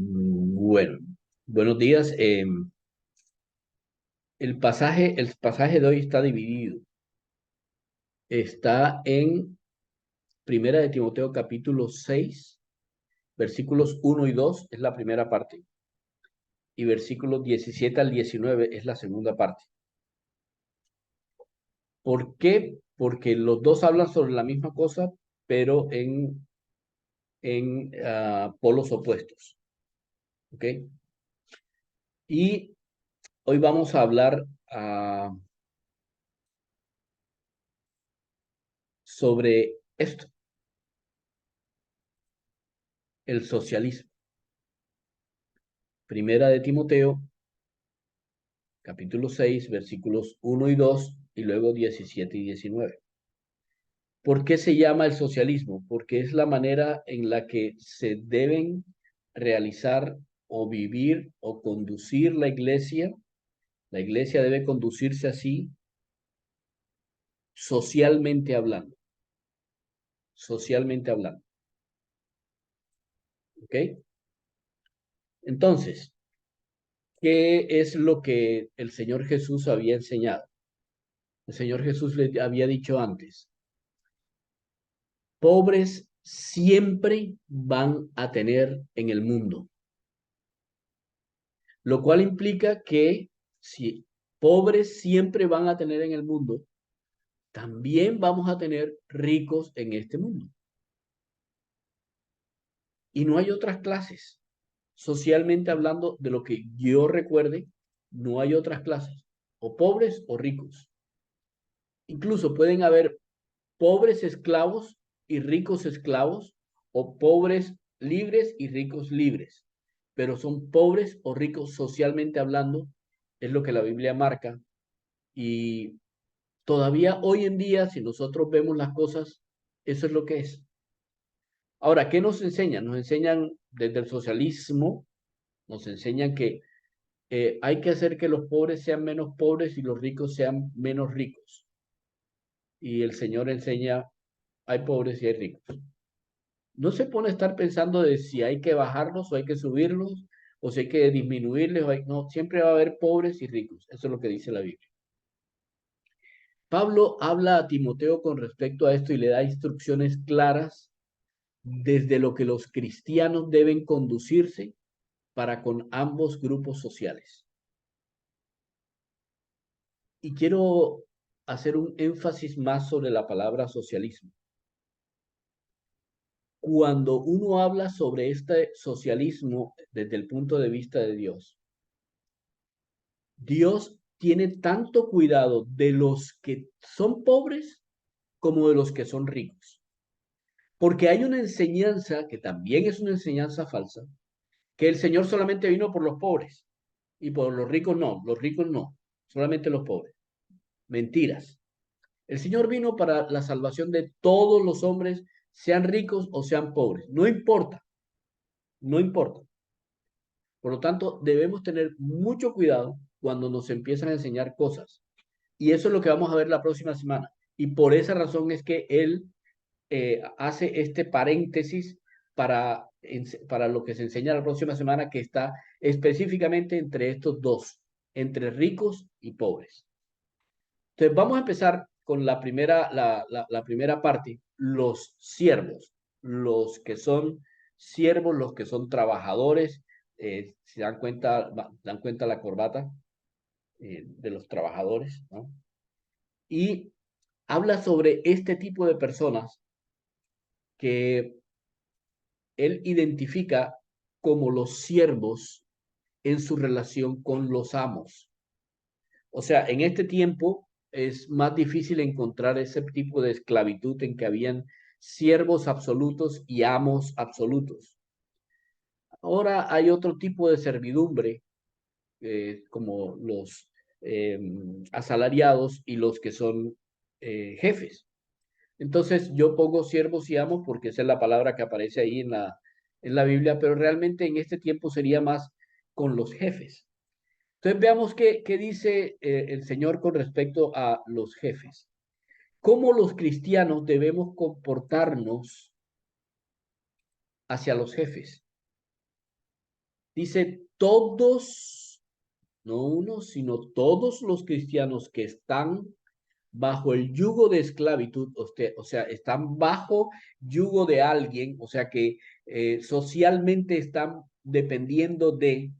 Bueno, buenos días. El pasaje de hoy está dividido. Está en Primera de Timoteo capítulo 6, versículos 1 y 2 es la primera parte, y versículos 17 al 19 es la segunda parte. ¿Por qué? Porque los dos hablan sobre la misma cosa, pero en polos opuestos. ¿Ok? Y hoy vamos a hablar sobre esto, el socialismo. Primera de Timoteo, capítulo 6, versículos 1 y 2, y luego 17 y 19. ¿Por qué se llama el socialismo? Porque es la manera en la que se deben realizar o vivir o conducir la iglesia. La iglesia debe conducirse así, socialmente hablando. Socialmente hablando. ¿Ok? Entonces, ¿qué es lo que el Señor Jesús había enseñado? El Señor Jesús le había dicho antes: pobres siempre van a tener en el mundo, lo cual implica que si pobres siempre van a tener en el mundo, también vamos a tener ricos en este mundo. Y no hay otras clases. Socialmente hablando, de lo que yo recuerde, no hay otras clases, o pobres o ricos. Incluso pueden haber pobres esclavos y ricos esclavos, o pobres libres y ricos libres, pero son pobres o ricos socialmente hablando, es lo que la Biblia marca. Y todavía hoy en día, si nosotros vemos las cosas, eso es lo que es. Ahora, ¿qué nos enseñan? Nos enseñan desde el socialismo, nos enseñan que hay que hacer que los pobres sean menos pobres y los ricos sean menos ricos. Y el Señor enseña: hay pobres y hay ricos. No se pone a estar pensando de si hay que bajarlos o hay que subirlos, o si hay que disminuirles. No, siempre va a haber pobres y ricos. Eso es lo que dice la Biblia. Pablo habla a Timoteo con respecto a esto y le da instrucciones claras desde lo que los cristianos deben conducirse para con ambos grupos sociales. Y quiero hacer un énfasis más sobre la palabra socialismo. Cuando uno habla sobre este socialismo desde el punto de vista de Dios, Dios tiene tanto cuidado de los que son pobres como de los que son ricos. Porque hay una enseñanza que también es una enseñanza falsa, que el Señor solamente vino por los pobres y por los ricos no, solamente los pobres. Mentiras. El Señor vino para la salvación de todos los hombres, sean ricos o sean pobres. No importa, no importa. Por lo tanto, debemos tener mucho cuidado cuando nos empiezan a enseñar cosas. Y eso es lo que vamos a ver la próxima semana. Y por esa razón es que él hace este paréntesis para lo que se enseña la próxima semana, que está específicamente entre estos dos, entre ricos y pobres. Entonces, vamos a empezar con la primera parte: los siervos, los que son siervos, los que son trabajadores. Si dan cuenta la corbata de los trabajadores, ¿no? Y habla sobre este tipo de personas que él identifica como los siervos en su relación con los amos. O sea, en este tiempo es más difícil encontrar ese tipo de esclavitud en que habían siervos absolutos y amos absolutos. Ahora hay otro tipo de servidumbre, como los eh, asalariados y los que son jefes. Entonces yo pongo siervos y amos porque esa es la palabra que aparece ahí en la Biblia, pero realmente en este tiempo sería más con los jefes. Entonces veamos qué dice el Señor con respecto a los jefes. ¿Cómo los cristianos debemos comportarnos hacia los jefes? Dice todos, no uno, sino todos los cristianos que están bajo el yugo de esclavitud, o sea, están bajo yugo de alguien, o sea que socialmente están dependiendo de,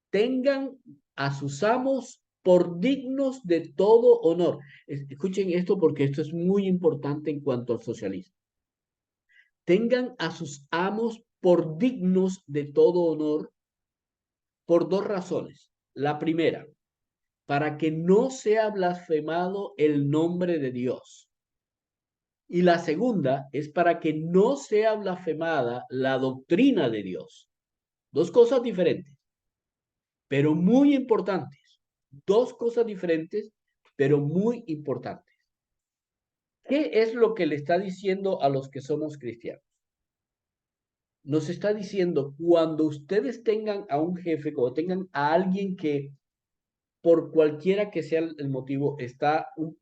tengan a sus amos por dignos de todo honor. Escuchen esto porque esto es muy importante en cuanto al socialismo. Tengan a sus amos por dignos de todo honor por dos razones. La primera, para que no sea blasfemado el nombre de Dios. Y la segunda es para que no sea blasfemada la doctrina de Dios. Dos cosas diferentes, pero muy importantes. Dos cosas diferentes, pero muy importantes. ¿Qué es lo que le está diciendo a los que somos cristianos? Nos está diciendo, cuando ustedes tengan a un jefe, cuando tengan a alguien que por cualquiera que sea el motivo, está un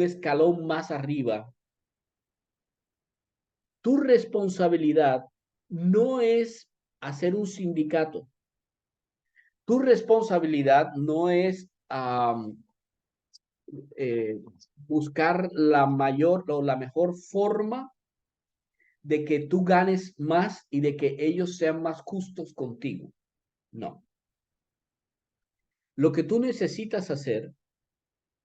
escalón más arriba, tu responsabilidad no es hacer un sindicato. Tu responsabilidad no es buscar la mayor o la mejor forma de que tú ganes más y de que ellos sean más justos contigo. No. Lo que tú necesitas hacer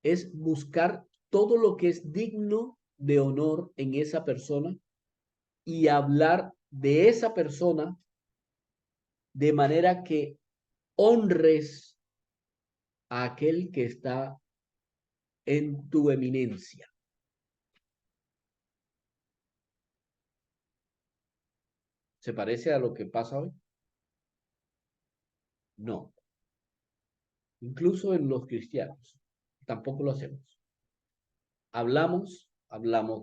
es buscar todo lo que es digno de honor en esa persona y hablar de esa persona de manera que honres a aquel que está en tu eminencia. ¿Se parece a lo que pasa hoy? No. Incluso en los cristianos. Tampoco lo hacemos. Hablamos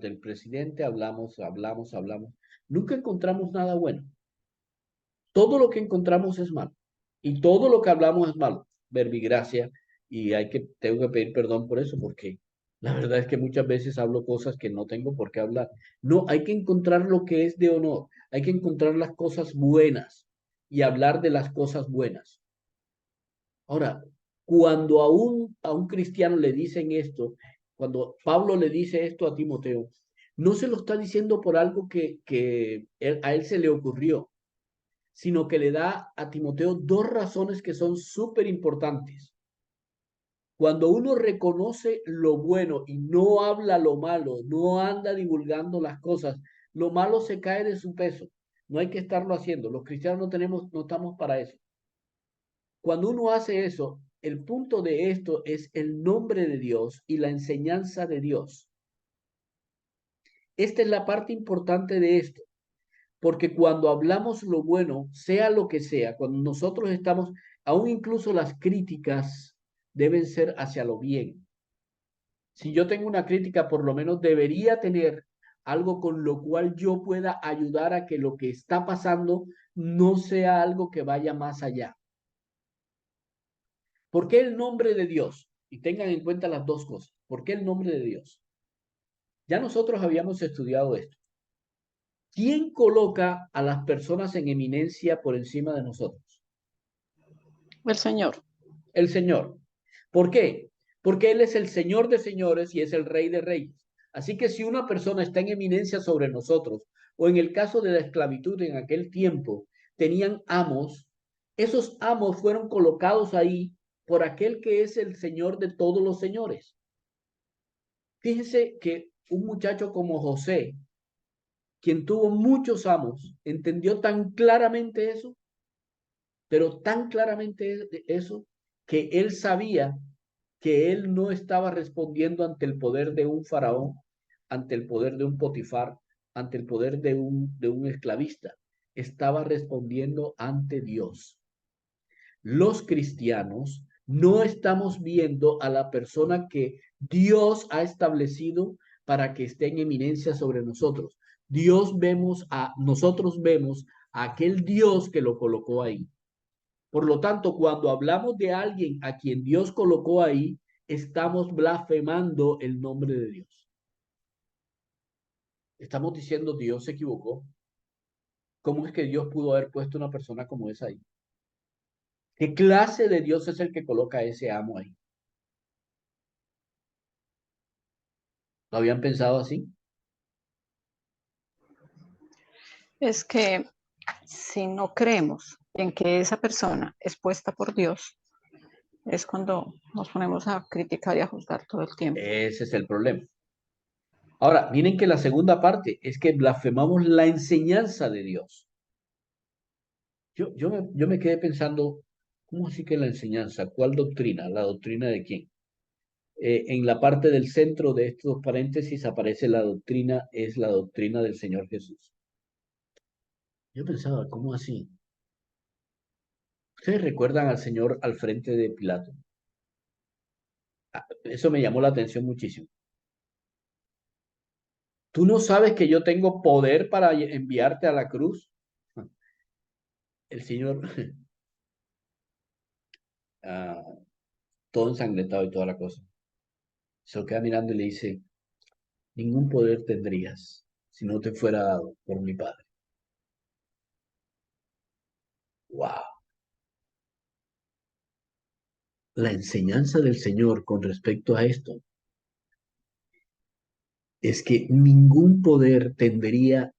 del presidente, hablamos. Nunca encontramos nada bueno. Todo lo que encontramos es malo. Y todo lo que hablamos es malo. Verbigracia. Y tengo que pedir perdón por eso, porque la verdad es que muchas veces hablo cosas que no tengo por qué hablar. No, hay que encontrar lo que es de honor. Hay que encontrar las cosas buenas y hablar de las cosas buenas. Ahora, cuando a un cristiano le dicen esto, cuando Pablo le dice esto a Timoteo, no se lo está diciendo por algo que a él se le ocurrió, sino que le da a Timoteo dos razones que son súper importantes. Cuando uno reconoce lo bueno y no habla lo malo, no anda divulgando las cosas, lo malo se cae de su peso. No hay que estarlo haciendo. Los cristianos no estamos para eso. Cuando uno hace eso, el punto de esto es el nombre de Dios y la enseñanza de Dios. Esta es la parte importante de esto, porque cuando hablamos lo bueno, sea lo que sea, cuando nosotros estamos, aún incluso las críticas deben ser hacia lo bien. Si yo tengo una crítica, por lo menos debería tener algo con lo cual yo pueda ayudar a que lo que está pasando no sea algo que vaya más allá. ¿Por qué el nombre de Dios? Y tengan en cuenta las dos cosas. ¿Por qué el nombre de Dios? Ya nosotros habíamos estudiado esto. ¿Quién coloca a las personas en eminencia por encima de nosotros? El Señor. El Señor. ¿Por qué? Porque Él es el Señor de señores y es el Rey de reyes. Así que si una persona está en eminencia sobre nosotros, o en el caso de la esclavitud en aquel tiempo, tenían amos, esos amos fueron colocados ahí por aquel que es el Señor de todos los señores. Fíjense que un muchacho como José, quien tuvo muchos amos, entendió tan claramente eso, pero tan claramente eso, que él sabía que él no estaba respondiendo ante el poder de un faraón, ante el poder de un Potifar, ante el poder de un esclavista. Estaba respondiendo ante Dios. Los cristianos no estamos viendo a la persona que Dios ha establecido para que esté en eminencia sobre nosotros. Nosotros vemos a aquel Dios que lo colocó ahí. Por lo tanto, cuando hablamos de alguien a quien Dios colocó ahí, estamos blasfemando el nombre de Dios. Estamos diciendo Dios se equivocó. ¿Cómo es que Dios pudo haber puesto una persona como esa ahí? ¿Qué clase de Dios es el que coloca a ese amo ahí? ¿Lo habían pensado así? Es que si no creemos en que esa persona es puesta por Dios, es cuando nos ponemos a criticar y a juzgar todo el tiempo. Ese es el problema. Ahora, miren que la segunda parte es que blasfemamos la enseñanza de Dios. Yo me quedé pensando, ¿cómo así que la enseñanza? ¿Cuál doctrina? ¿La doctrina de quién? En la parte del centro de estos paréntesis aparece la doctrina, es la doctrina del Señor Jesús. Yo pensaba, ¿cómo así? ¿Ustedes recuerdan al Señor al frente de Pilato? Eso me llamó la atención muchísimo. ¿Tú no sabes que yo tengo poder para enviarte a la cruz? El Señor, ah, todo ensangrentado y toda la cosa, se lo queda mirando y le dice, ningún poder tendrías si no te fuera dado por mi Padre. Wow. La enseñanza del Señor con respecto a esto es que ningún poder tendría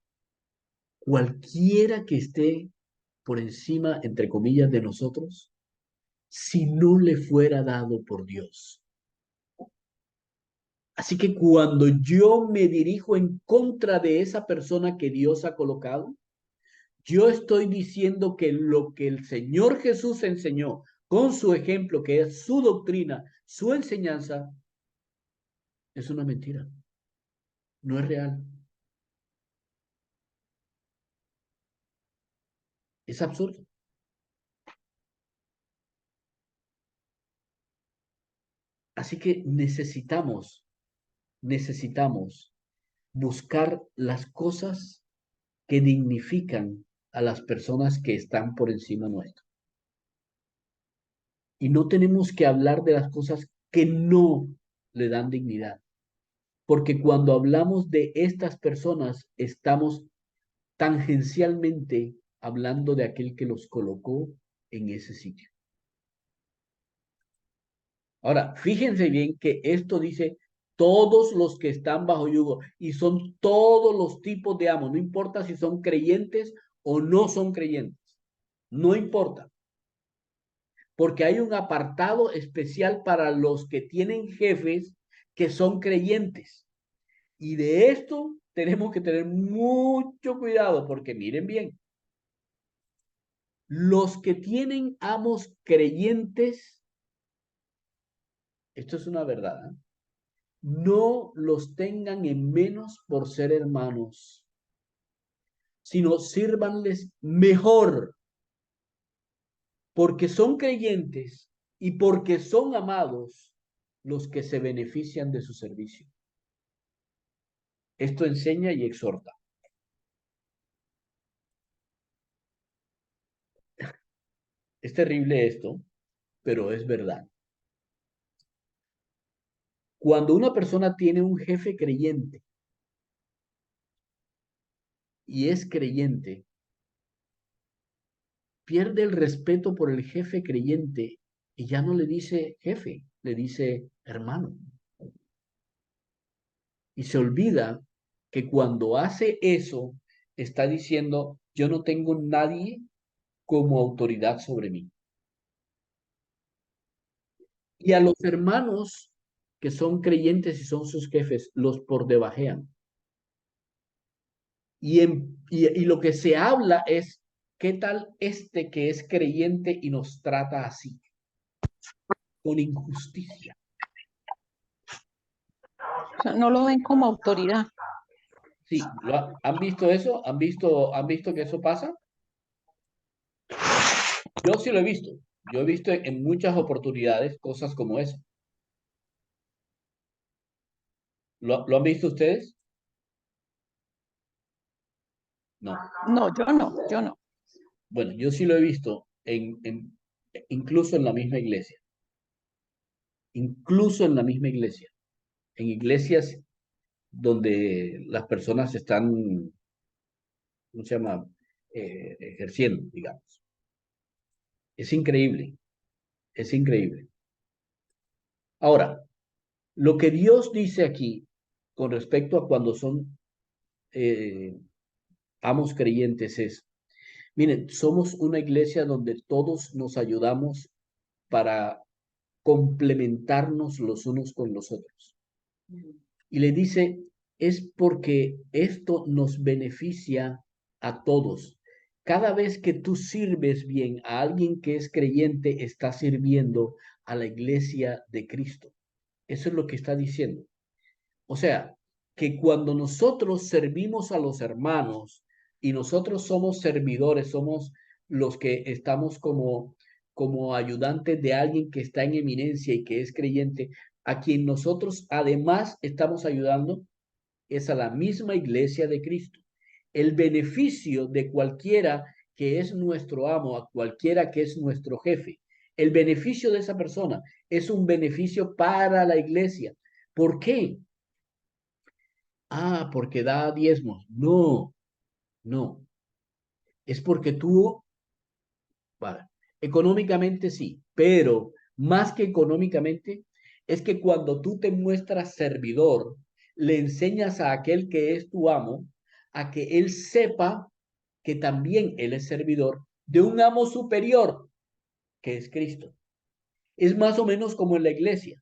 cualquiera que esté por encima, entre comillas, de nosotros, si no le fuera dado por Dios. Así que cuando yo me dirijo en contra de esa persona que Dios ha colocado, yo estoy diciendo que lo que el Señor Jesús enseñó con su ejemplo, que es su doctrina, su enseñanza, es una mentira, no es real, es absurdo. Así que necesitamos buscar las cosas que dignifican a las personas que están por encima nuestro. Y no tenemos que hablar de las cosas que no le dan dignidad, porque cuando hablamos de estas personas estamos tangencialmente hablando de aquel que los colocó en ese sitio. Ahora, fíjense bien que esto dice todos los que están bajo yugo y son todos los tipos de amos, no importa si son creyentes o no son creyentes, no importa, porque hay un apartado especial para los que tienen jefes que son creyentes. Y de esto tenemos que tener mucho cuidado porque miren bien, los que tienen amos creyentes, esto es una verdad, ¿eh? No los tengan en menos por ser hermanos, sino sírvanles mejor, porque son creyentes y porque son amados los que se benefician de su servicio. Esto enseña y exhorta. Es terrible esto, pero es verdad. Cuando una persona tiene un jefe creyente y es creyente, pierde el respeto por el jefe creyente y ya no le dice jefe, le dice hermano. Y se olvida que cuando hace eso, está diciendo, yo no tengo nadie como autoridad sobre mí. Y a los hermanos que son creyentes y son sus jefes, los por debajean. Y lo que se habla es, ¿qué tal este que es creyente y nos trata así? Con injusticia. O sea, no lo ven como autoridad. Sí, ¿han visto eso? ¿Han visto que eso pasa? Yo sí lo he visto. Yo he visto en muchas oportunidades cosas como eso. ¿Lo han visto ustedes? No. No, yo no, yo no. Bueno, yo sí lo he visto incluso en la misma iglesia. Incluso en la misma iglesia. En iglesias donde las personas están, ¿cómo se llama? ejerciendo, digamos. Es increíble, es increíble. Ahora, lo que Dios dice aquí con respecto a cuando son eh, amos creyentes es, miren, somos una iglesia donde todos nos ayudamos para complementarnos los unos con los otros. Y le dice, es porque esto nos beneficia a todos. Cada vez que tú sirves bien a alguien que es creyente, está sirviendo a la iglesia de Cristo. Eso es lo que está diciendo. O sea, que cuando nosotros servimos a los hermanos y nosotros somos servidores, somos los que estamos como ayudantes de alguien que está en eminencia y que es creyente, a quien nosotros además estamos ayudando es a la misma iglesia de Cristo. El beneficio de cualquiera que es nuestro amo, a cualquiera que es nuestro jefe, el beneficio de esa persona es un beneficio para la iglesia. ¿Por qué? Ah, porque da diezmos. No, no. Es porque tú, vale, económicamente sí, pero más que económicamente, es que cuando tú te muestras servidor, le enseñas a aquel que es tu amo a que él sepa que también él es servidor de un amo superior, que es Cristo. Es más o menos como en la iglesia.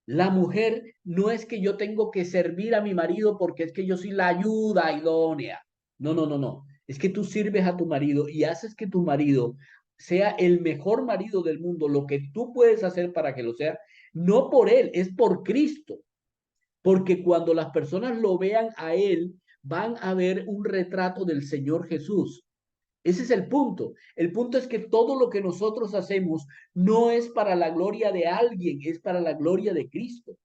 La mujer no es que yo tengo que servir a mi marido porque es que yo soy la ayuda idónea. No, no, no, no. Es que tú sirves a tu marido y haces que tu marido sea el mejor marido del mundo. Lo que tú puedes hacer para que lo sea, no por él, es por Cristo. Porque cuando las personas lo vean a él, van a ver un retrato del Señor Jesús. Ese es el punto. El punto es que todo lo que nosotros hacemos no es para la gloria de alguien, es para la gloria de Cristo.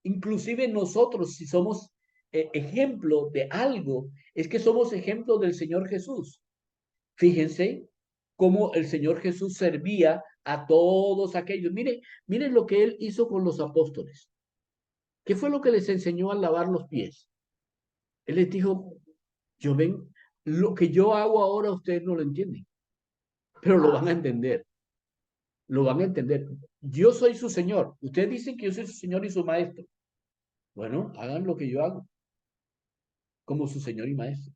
Inclusive nosotros, si somos ejemplo de algo, es que somos ejemplo del Señor Jesús. Fíjense cómo el Señor Jesús servía a todos aquellos. Miren lo que él hizo con los apóstoles. ¿Qué fue lo que les enseñó a lavar los pies? Él les dijo, yo ven, lo que yo hago ahora ustedes no lo entienden, pero lo van a entender, lo van a entender. Yo soy su Señor. Ustedes dicen que yo soy su Señor y su Maestro. Bueno, hagan lo que yo hago, como su Señor y Maestro.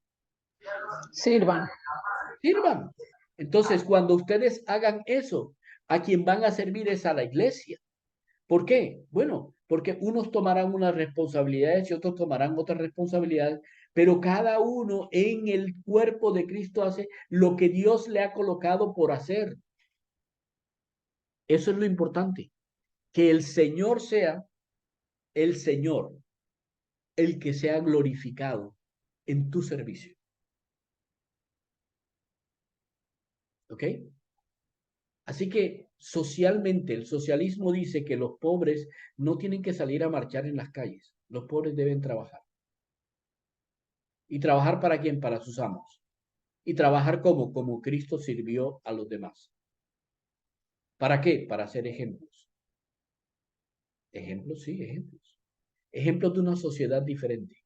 Sirvan. Sirvan. Entonces, cuando ustedes hagan eso, a quien van a servir es a la iglesia. ¿Por qué? Bueno, porque unos tomarán unas responsabilidades y otros tomarán otras responsabilidades, pero cada uno en el cuerpo de Cristo hace lo que Dios le ha colocado por hacer. Eso es lo importante, que el Señor sea el Señor, el que sea glorificado en tu servicio. ¿Ok? Así que socialmente, el socialismo dice que los pobres no tienen que salir a marchar en las calles. Los pobres deben trabajar. ¿Y trabajar para quién? Para sus amos. ¿Y trabajar como Cristo sirvió a los demás? ¿Para qué? Para ser ejemplos. Ejemplos, sí, ejemplos. Ejemplos de una sociedad diferente,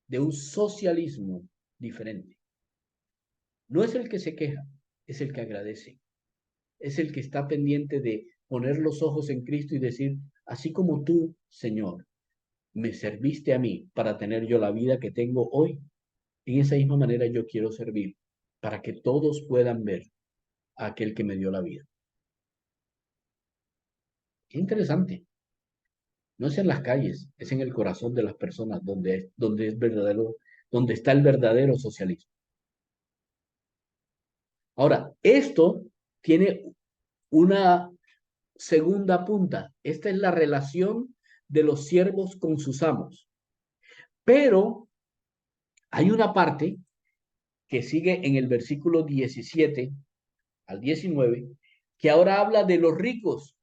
de un socialismo diferente. No es el que se queja, es el que agradece. Es el que está pendiente de poner los ojos en Cristo y decir, así como tú, Señor, me serviste a mí para tener yo la vida que tengo hoy, en esa misma manera yo quiero servir para que todos puedan ver a aquel que me dio la vida. Qué interesante. No es en las calles, es en el corazón de las personas donde es verdadero, donde está el verdadero socialismo. Ahora, esto tiene una segunda punta. Esta es la relación de los siervos con sus amos. Pero hay una parte que sigue en el versículo 17 al 19, que ahora habla de los ricos,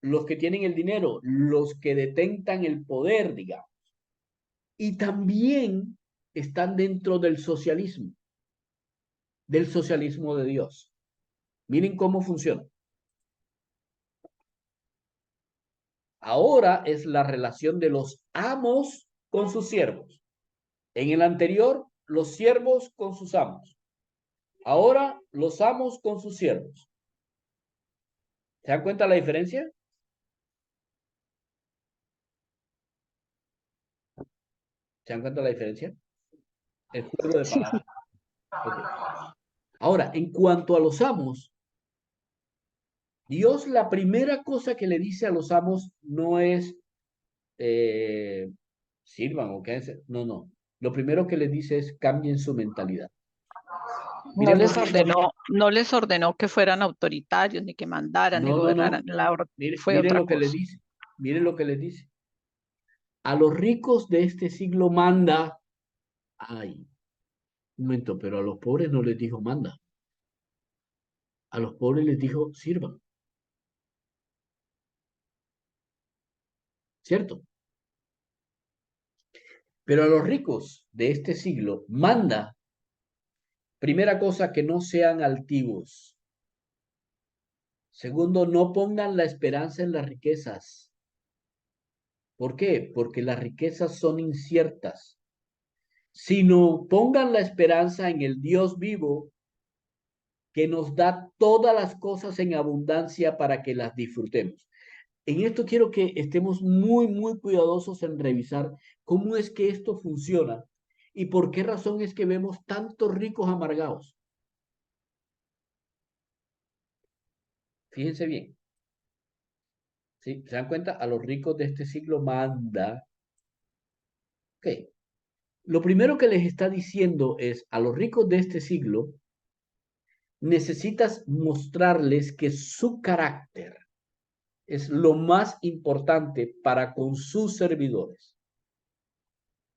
los que tienen el dinero, los que detentan el poder, digamos. Y también están dentro del socialismo de Dios. Miren cómo funciona. Ahora es la relación de los amos con sus siervos. En el anterior, los siervos con sus amos. Ahora los amos con sus siervos. ¿Se dan cuenta la diferencia? ¿Se dan cuenta la diferencia? El juego de Sí. palabras. Ok. Ahora, en cuanto a los amos, Dios la primera cosa que le dice a los amos no es eh, sirvan o quédense. No, no. Lo primero que les dice es cambien su mentalidad. Miremos No les ordenó que fueran autoritarios, ni que mandaran, ni no, no, gobernaran. no. Mire, Fue mire otra lo que le cosa. dice. Mire lo que le dice. A los ricos de este siglo manda. Ay, un momento, pero a los pobres no les dijo manda. A los pobres les dijo sirvan. ¿Cierto? Pero a los ricos de este siglo manda, primera cosa, que no sean altivos. Segundo, no pongan la esperanza en las riquezas. ¿Por qué? Porque las riquezas son inciertas. Sino pongan la esperanza en el Dios vivo que nos da todas las cosas en abundancia para que las disfrutemos. En esto quiero que estemos muy cuidadosos en revisar cómo es que esto funciona y por qué razón es que vemos tantos ricos amargados. Fíjense bien, ¿sí? ¿Se dan cuenta? A los ricos de este siglo manda. Ok. Lo primero que les está diciendo es a los ricos de este siglo, necesitas mostrarles que su carácter es lo más importante para con sus servidores.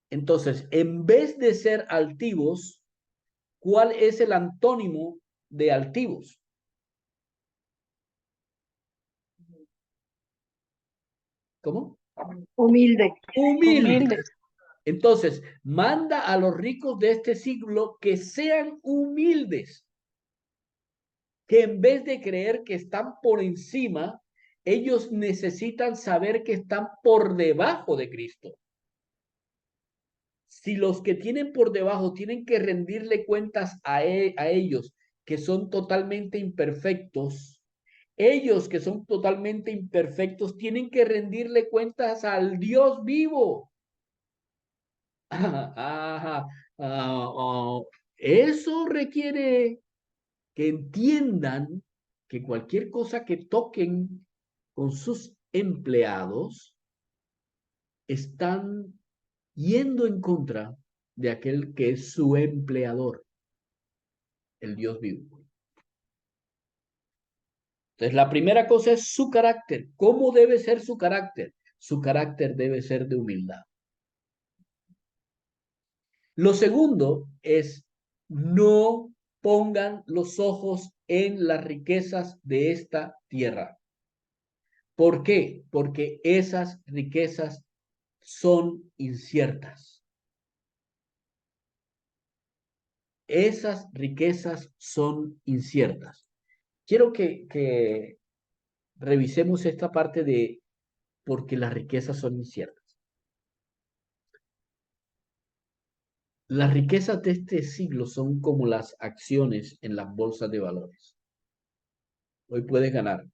Entonces, en vez de ser altivos, ¿cuál es el antónimo de altivos? ¿Cómo? Humilde. Humildes. Humildes. Entonces, manda a los ricos de este siglo que sean humildes, que en vez de creer que están por encima, ellos necesitan saber que están por debajo de Cristo. Si los que tienen por debajo tienen que rendirle cuentas a ellos que son totalmente imperfectos, ellos que son totalmente imperfectos tienen que rendirle cuentas al Dios vivo. Ajá, eso requiere que entiendan que cualquier cosa que toquen con sus empleados están yendo en contra de aquel que es su empleador, el Dios vivo. Entonces, la primera cosa es su carácter. ¿Cómo debe ser su carácter? Su carácter debe ser de humildad. Lo segundo es no pongan los ojos en las riquezas de esta tierra. ¿Por qué? Porque esas riquezas son inciertas. Esas riquezas son inciertas. Quiero que revisemos esta parte de porque las riquezas son inciertas. Las riquezas de este siglo son como las acciones en las bolsas de valores. Hoy puedes ganar,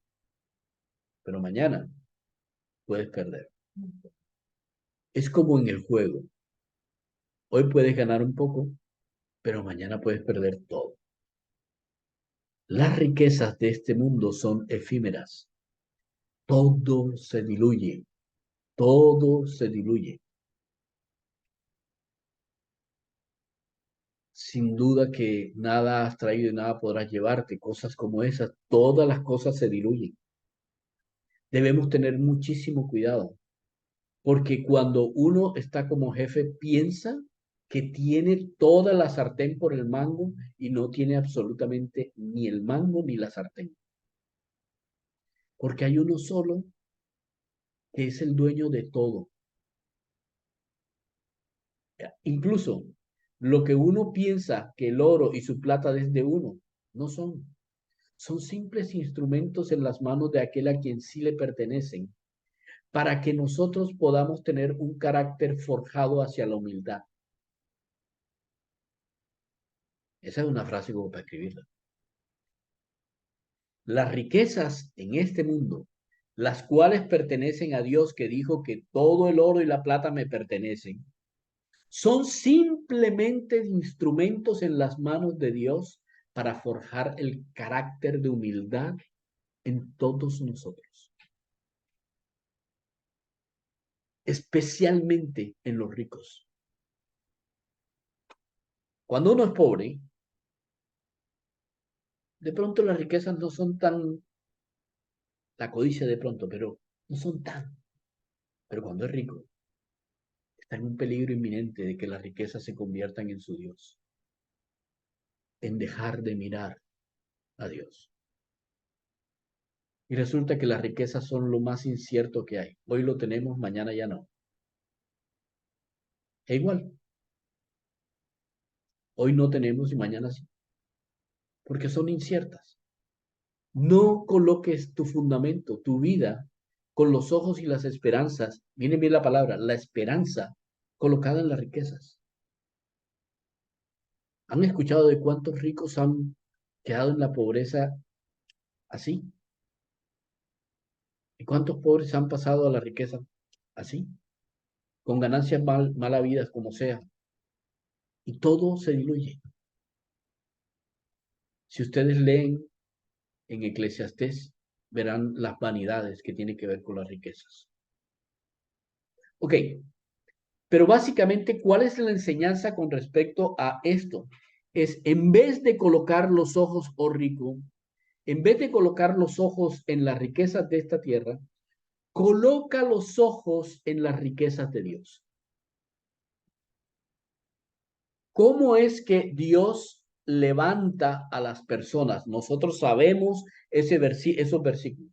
pero mañana puedes perder. Es como en el juego. Hoy puedes ganar un poco, pero mañana puedes perder todo. Las riquezas de este mundo son efímeras. Todo se diluye. Todo se diluye. Sin duda que nada has traído y nada podrás llevarte. Cosas como esas, todas las cosas se diluyen. Debemos tener muchísimo cuidado, porque cuando uno está como jefe, piensa que tiene toda la sartén por el mango y no tiene absolutamente ni el mango ni la sartén. Porque hay uno solo que es el dueño de todo. Incluso lo que uno piensa que el oro y su plata es de uno, no son. Son simples instrumentos en las manos de aquel a quien sí le pertenecen, para que nosotros podamos tener un carácter forjado hacia la humildad. Esa es una frase como para escribirla. Las riquezas en este mundo, las cuales pertenecen a Dios, que dijo que todo el oro y la plata me pertenecen, son simplemente instrumentos en las manos de Dios para forjar el carácter de humildad en todos nosotros, especialmente en los ricos. Cuando uno es pobre, de pronto las riquezas no son tan, la codicia de pronto, pero no son tan. Pero cuando es rico, está en un peligro inminente de que las riquezas se conviertan en su Dios, en dejar de mirar a Dios. Y resulta que las riquezas son lo más incierto que hay. Hoy lo tenemos, mañana ya no. Es igual. Hoy no tenemos y mañana sí, porque son inciertas. No coloques tu fundamento, tu vida, con los ojos y las esperanzas, viene bien la palabra, la esperanza colocada en las riquezas. ¿Han escuchado de cuántos ricos han quedado en la pobreza así? ¿Y cuántos pobres han pasado a la riqueza así? Con ganancias mal habidas como sea. Y todo se diluye. Si ustedes leen en Eclesiastés, verán las vanidades que tienen que ver con las riquezas. Ok, pero básicamente, ¿cuál es la enseñanza con respecto a esto? Es en vez de colocar los ojos, oh rico, en vez de colocar los ojos en las riquezas de esta tierra, coloca los ojos en las riquezas de Dios. ¿Cómo es que Dios levanta a las personas? Nosotros sabemos esos versículos.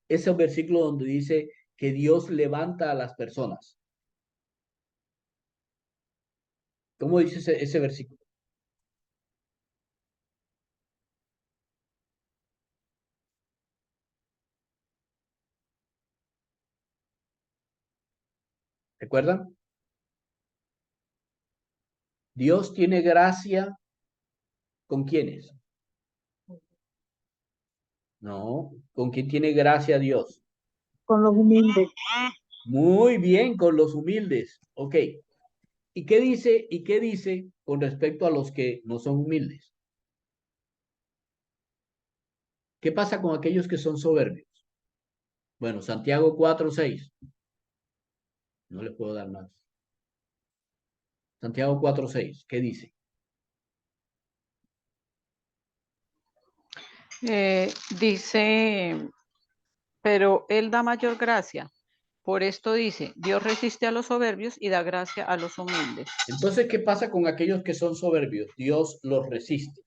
Ese versículo donde dice que Dios levanta a las personas. ¿Cómo dice ese versículo? ¿Recuerdan? Dios tiene gracia ¿con quiénes? No, ¿con quién tiene gracia Dios? Con los humildes. Muy bien, con los humildes. Ok. ¿Y qué dice con respecto a los que no son humildes? ¿Qué pasa con aquellos que son soberbios? Bueno, Santiago 4:6. No les puedo dar más. Santiago 4:6. ¿Qué dice? Dice, pero Él da mayor gracia. Por esto dice, Dios resiste a los soberbios y da gracia a los humildes. Entonces, ¿qué pasa con aquellos que son soberbios? Dios los resiste.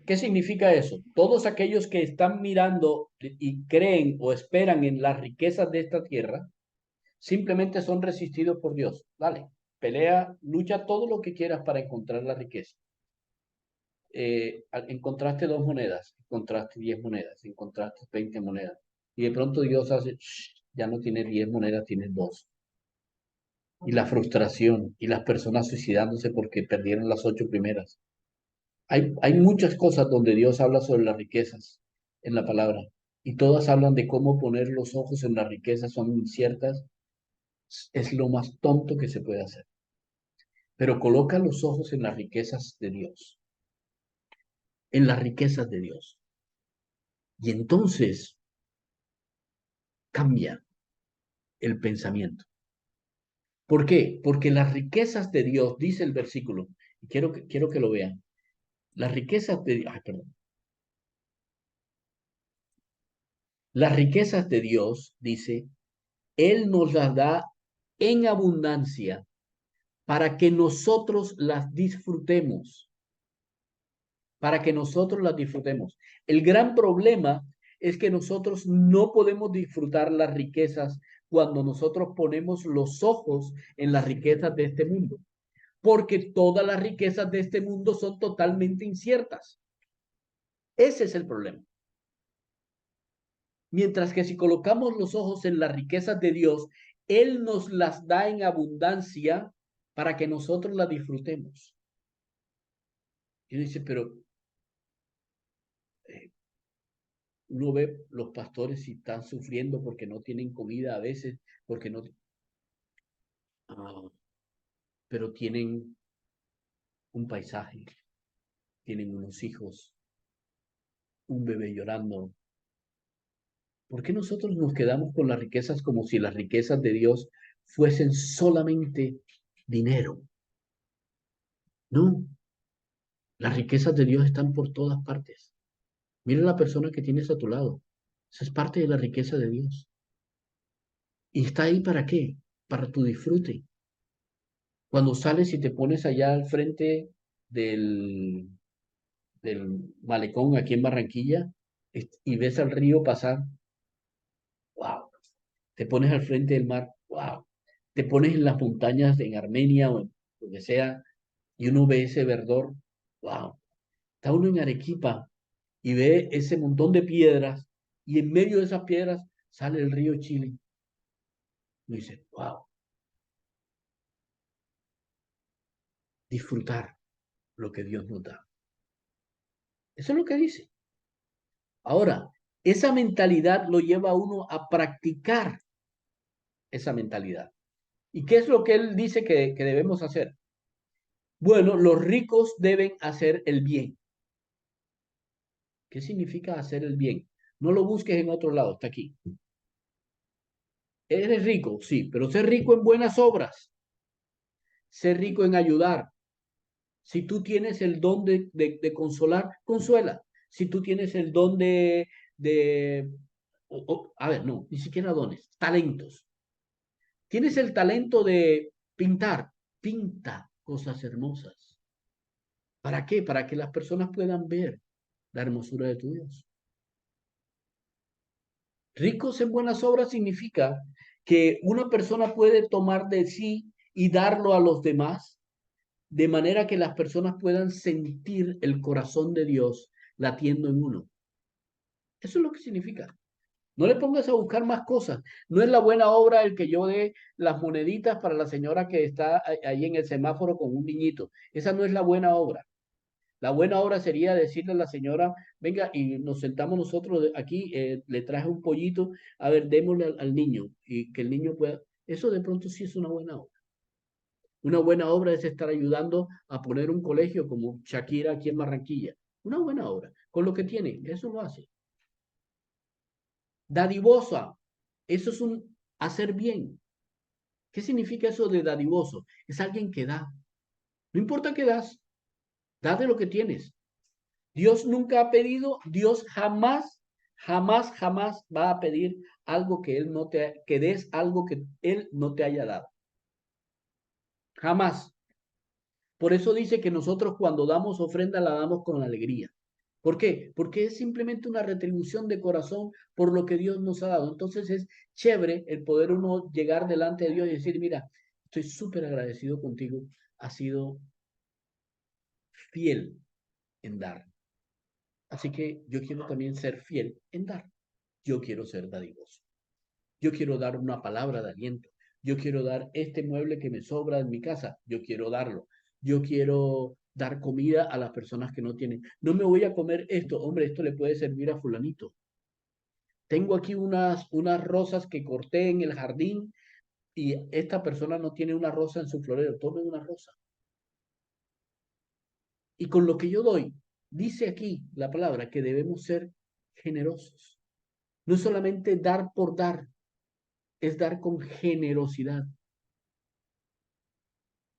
¿Qué significa eso? Todos aquellos que están mirando y creen o esperan en las riquezas de esta tierra, simplemente son resistidos por Dios. Dale, pelea, lucha todo lo que quieras para encontrar la riqueza. Encontraste 2 monedas, encontraste 10 monedas, encontraste 20 monedas. Y de pronto Dios hace, ya no tienes 10 monedas, tienes 2. Y la frustración y las personas suicidándose porque perdieron las 8 primeras. Hay muchas cosas donde Dios habla sobre las riquezas en la palabra. Y todas hablan de cómo poner los ojos en las riquezas, son inciertas. Es lo más tonto que se puede hacer. Pero coloca los ojos en las riquezas de Dios, en las riquezas de Dios. Y entonces cambia el pensamiento. ¿Por qué? Porque las riquezas de Dios, dice el versículo, y quiero que lo vean, las riquezas de Dios, perdón, las riquezas de Dios, dice, Él nos las da en abundancia para que nosotros las disfrutemos, para que nosotros las disfrutemos. El gran problema es que nosotros no podemos disfrutar las riquezas cuando nosotros ponemos los ojos en las riquezas de este mundo, porque todas las riquezas de este mundo son totalmente inciertas. Ese es el problema. Mientras que si colocamos los ojos en las riquezas de Dios, Él nos las da en abundancia para que nosotros las disfrutemos. Y uno dice, pero uno ve los pastores y están sufriendo porque no tienen comida a veces, porque no, ah, pero tienen un paisaje, tienen unos hijos, un bebé llorando. ¿Por qué nosotros nos quedamos con las riquezas como si las riquezas de Dios fuesen solamente dinero? No, las riquezas de Dios están por todas partes. Mira la persona que tienes a tu lado. Esa es parte de la riqueza de Dios. ¿Y está ahí para qué? Para tu disfrute. Cuando sales y te pones allá al frente del, del malecón aquí en Barranquilla y ves al río pasar, wow. Te pones al frente del mar, wow. Te pones en las montañas en Armenia o en donde sea y uno ve ese verdor, wow. Está uno en Arequipa y ve ese montón de piedras y en medio de esas piedras sale el río Chile. Y dice, wow, disfrutar lo que Dios nos da. Eso es lo que dice. Ahora, esa mentalidad lo lleva a uno a practicar esa mentalidad. ¿Y qué es lo que él dice que debemos hacer? Bueno, los ricos deben hacer el bien. ¿Qué significa hacer el bien? No lo busques en otro lado, está aquí. Eres rico, sí, pero ser rico en buenas obras, ser rico en ayudar. Si tú tienes el don de consolar, consuela. Si tú tienes el don de a ver, no, ni siquiera dones, talentos. Tienes el talento de pintar, pinta cosas hermosas. ¿Para qué? Para que las personas puedan ver la hermosura de tu Dios. Ricos en buenas obras significa que una persona puede tomar de sí y darlo a los demás, de manera que las personas puedan sentir el corazón de Dios latiendo en uno. Eso es lo que significa. No le pongas a buscar más cosas. No es la buena obra el que yo dé las moneditas para la señora que está ahí en el semáforo con un niñito. Esa no es la buena obra. La buena obra sería decirle a la señora, venga, y nos sentamos nosotros aquí, le traje un pollito, a ver, démosle al niño y que el niño pueda. Eso de pronto sí es una buena obra. Una buena obra es estar ayudando a poner un colegio como Shakira aquí en Barranquilla. Una buena obra. Con lo que tiene, eso lo hace. Dadivosa, eso es un hacer bien. ¿Qué significa eso de dadivoso? Es alguien que da. No importa qué das, da de lo que tienes. Dios nunca ha pedido, Dios jamás, jamás, jamás va a pedir algo que Él no te, que des algo que Él no te haya dado. Jamás. Por eso dice que nosotros cuando damos ofrenda la damos con alegría. ¿Por qué? Porque es simplemente una retribución de corazón por lo que Dios nos ha dado. Entonces es chévere el poder uno llegar delante de Dios y decir, mira, estoy súper agradecido contigo, has sido fiel en dar. Así que yo quiero también ser fiel en dar. Yo quiero ser dadivoso. Yo quiero dar una palabra de aliento. Yo quiero dar este mueble que me sobra en mi casa. Yo quiero darlo. Yo quiero dar comida a las personas que no tienen. No me voy a comer esto. Hombre, esto le puede servir a fulanito. Tengo aquí unas rosas que corté en el jardín y esta persona no tiene una rosa en su florero. Tome una rosa. Y con lo que yo doy, dice aquí la palabra que debemos ser generosos. No solamente dar por dar, es dar con generosidad.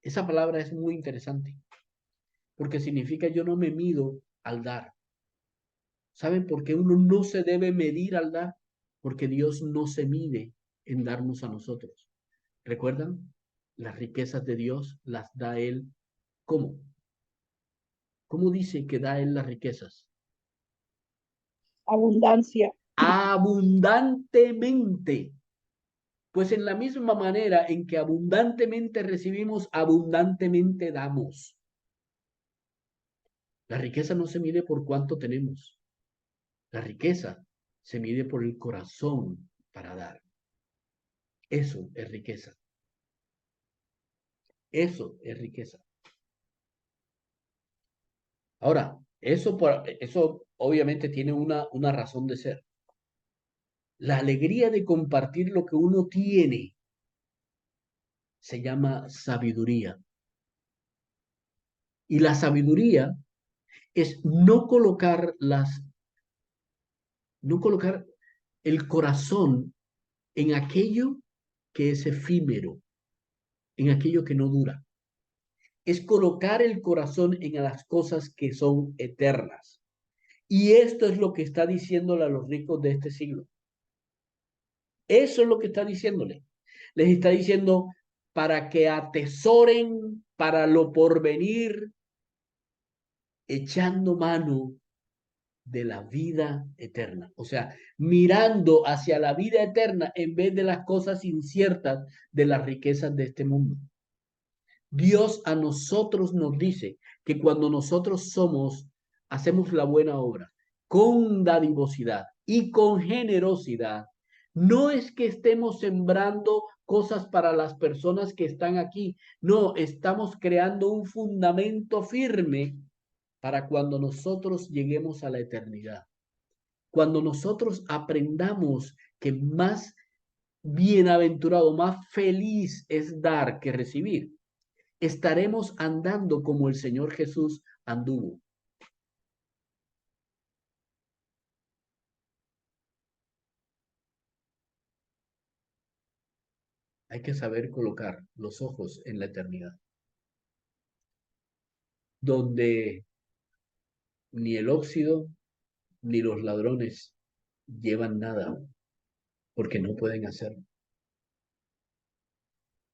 Esa palabra es muy interesante porque significa yo no me mido al dar. ¿Saben por qué uno no se debe medir al dar? Porque Dios no se mide en darnos a nosotros. ¿Recuerdan? Las riquezas de Dios las da Él. ¿Cómo? ¿Cómo dice que da Él las riquezas? abundancia. Abundantemente. Pues en la misma manera en que abundantemente recibimos, abundantemente damos. La riqueza no se mide por cuánto tenemos. La riqueza se mide por el corazón para dar. Eso es riqueza. Eso es riqueza. Ahora, eso obviamente tiene una razón de ser. La alegría de compartir lo que uno tiene se llama sabiduría. Y la sabiduría es no colocar el corazón en aquello que es efímero, en aquello que no dura. Es colocar el corazón en las cosas que son eternas. Y esto es lo que está diciéndole a los ricos de este siglo. Eso es lo que está diciéndole. Les está diciendo para que atesoren para lo porvenir, echando mano de la vida eterna. O sea, mirando hacia la vida eterna en vez de las cosas inciertas de las riquezas de este mundo. Dios a nosotros nos dice que cuando nosotros hacemos la buena obra con dadivosidad y con generosidad, no es que estemos sembrando cosas para las personas que están aquí, no, estamos creando un fundamento firme para cuando nosotros lleguemos a la eternidad. Cuando nosotros aprendamos que más bienaventurado, más feliz es dar que recibir, estaremos andando como el Señor Jesús anduvo. Hay que saber colocar los ojos en la eternidad, donde ni el óxido ni los ladrones llevan nada, porque no pueden hacerlo.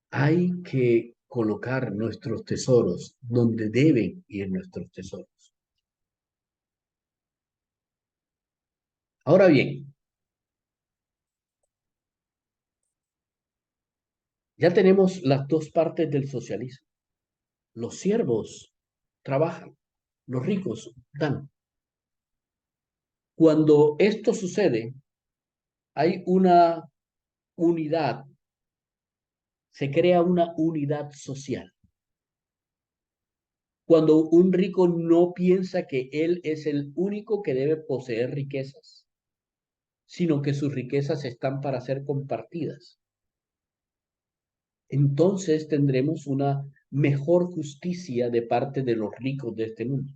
Hay que colocar nuestros tesoros donde deben ir nuestros tesoros. Ahora bien, ya tenemos las dos partes del socialismo. Los siervos trabajan, los ricos dan. Cuando esto sucede, hay una unidad, se crea una unidad social. Cuando un rico no piensa que él es el único que debe poseer riquezas, sino que sus riquezas están para ser compartidas. Entonces tendremos una mejor justicia de parte de los ricos de este mundo.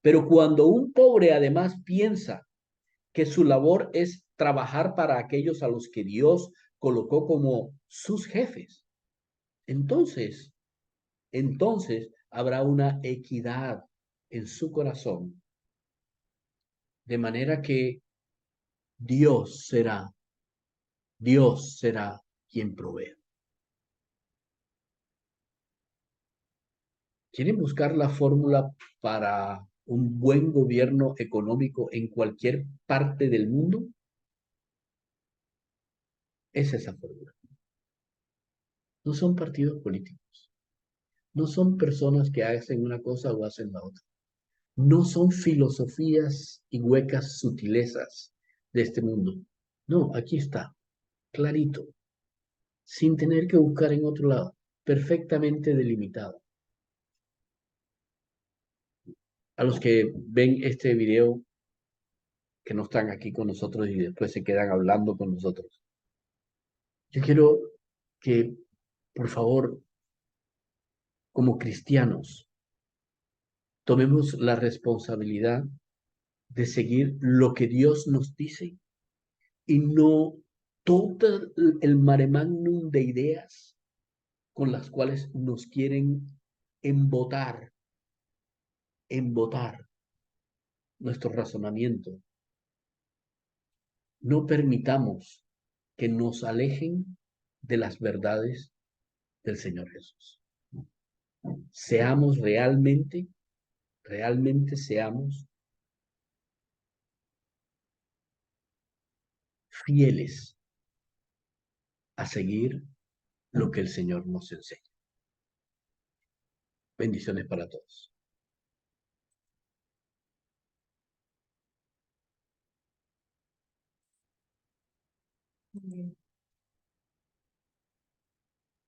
Pero cuando un pobre además piensa que su labor es trabajar para aquellos a los que Dios colocó como sus jefes, entonces habrá una equidad en su corazón, de manera que Dios será, Dios será quien provee. ¿Quieren buscar la fórmula para un buen gobierno económico en cualquier parte del mundo? Es esa fórmula. No son partidos políticos, no son personas que hacen una cosa o hacen la otra. No son filosofías y huecas sutilezas de este mundo. No, aquí está, clarito, sin tener que buscar en otro lado, perfectamente delimitado. A los que ven este video, que no están aquí con nosotros y después se quedan hablando con nosotros, yo quiero que, por favor, como cristianos, tomemos la responsabilidad de seguir lo que Dios nos dice y no todo el mare magnum de ideas con las cuales nos quieren embotar nuestro razonamiento. No permitamos que nos alejen de las verdades del Señor Jesús. Seamos realmente seamos fieles a seguir lo que el Señor nos enseña. Bendiciones para todos.